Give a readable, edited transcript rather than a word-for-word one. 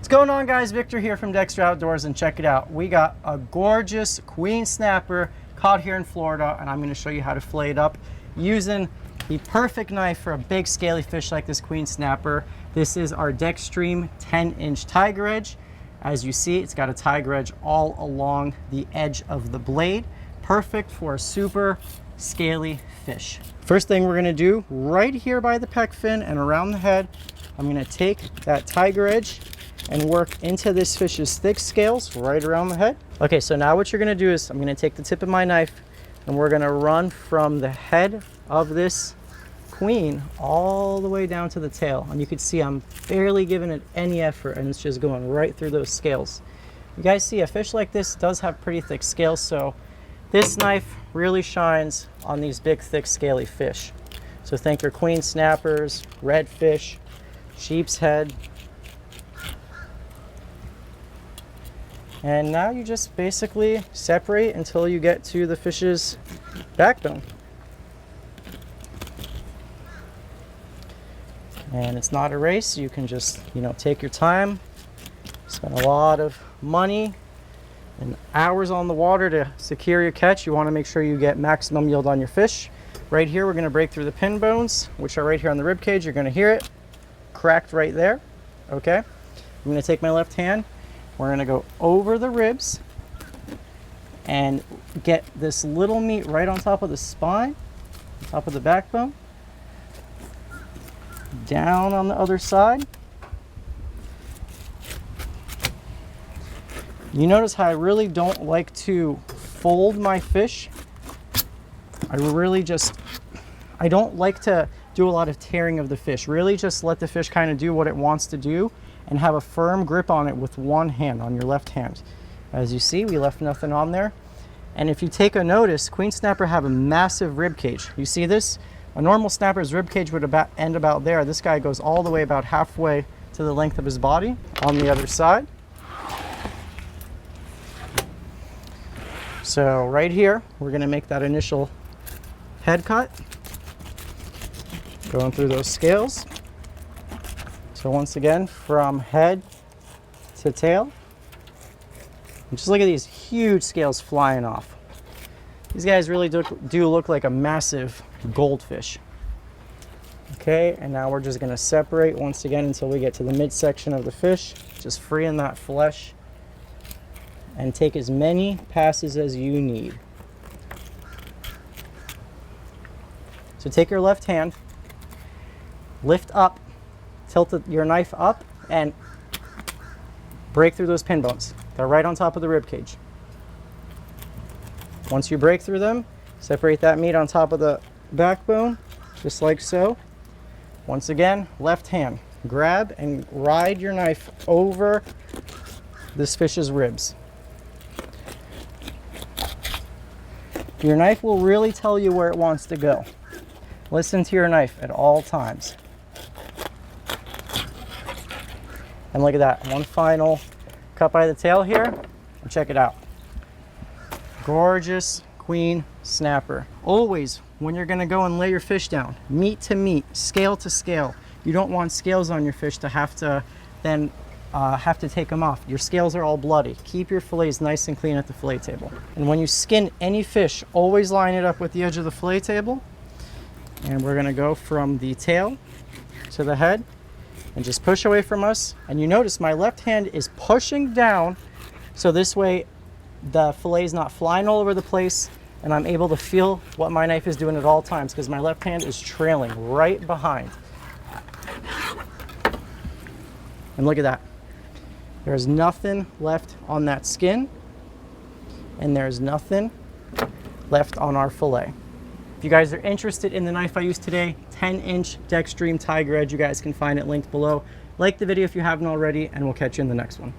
What's going on, guys? Victor here from Dexter Outdoors, and check it out. We got a gorgeous queen snapper caught here in Florida, and I'm going to show you how to fillet it up using the perfect knife for a big scaly fish like this queen snapper. This is our Dextreme 10-inch tiger edge. As you see, it's got a tiger edge all along the edge of the blade. Perfect for a super scaly fish. First thing we're going to do, right here by the pec fin and around the head, I'm going to take that tiger edge and work into this fish's thick scales right around the head. Okay, so now what you're going to do is I'm going to take the tip of my knife and we're going to run from the head of this queen all the way down to the tail. And you can see I'm barely giving it any effort, and it's just going right through those scales. You guys see a fish like this does have pretty thick scales, so this knife really shines on these big, thick, scaly fish. So think your queen snappers, redfish, sheep's head. And now you just basically separate until you get to the fish's backbone. And it's not a race. You can just, take your time, spend a lot of money and hours on the water to secure your catch. You want to make sure you get maximum yield on your fish. Right here, we're going to break through the pin bones, which are right here on the rib cage. You're going to hear it cracked right there. Okay. I'm going to take my left hand. We're going to go over the ribs and get this little meat right on top of the spine, on top of the backbone. Down on the other side. You notice how I really don't like to fold my fish. I don't like to do a lot of tearing of the fish. Really just let the fish kind of do what it wants to do and have a firm grip on it with one hand, on your left hand. As you see, we left nothing on there. And if you take a notice, queen snapper have a massive rib cage. You see this? A normal snapper's rib cage would end about there. This guy goes all the way about halfway to the length of his body. On the other side. So right here, we're gonna make that initial head cut. Going through those scales. So once again, from head to tail. And just look at these huge scales flying off. These guys really do look like a massive goldfish. Okay, and now we're just going to separate once again until we get to the midsection of the fish, just freeing that flesh, and take as many passes as you need. So take your left hand, lift up, tilt your knife up, and break through those pin bones. They're right on top of the rib cage. Once you break through them, separate that meat on top of the backbone, just like so. Once again, left hand, grab and ride your knife over this fish's ribs. Your knife will really tell you where it wants to go. Listen to your knife at all times. And look at that, one final cut by the tail here, and check it out. Gorgeous queen snapper. Always, when you're gonna go and lay your fish down, meat to meat, scale to scale, you don't want scales on your fish to have to then take them off. Your scales are all bloody. Keep your fillets nice and clean at the fillet table. And when you skin any fish, always line it up with the edge of the fillet table. And we're gonna go from the tail to the head and just push away from us. And you notice my left hand is pushing down, so this way the fillet is not flying all over the place, and I'm able to feel what my knife is doing at all times because my left hand is trailing right behind. And look at that. There's nothing left on that skin, and there's nothing left on our fillet. If you guys are interested in the knife I used today, 10-inch Dextreme Tiger Edge, you guys can find it linked below. Like the video if you haven't already, and we'll catch you in the next one.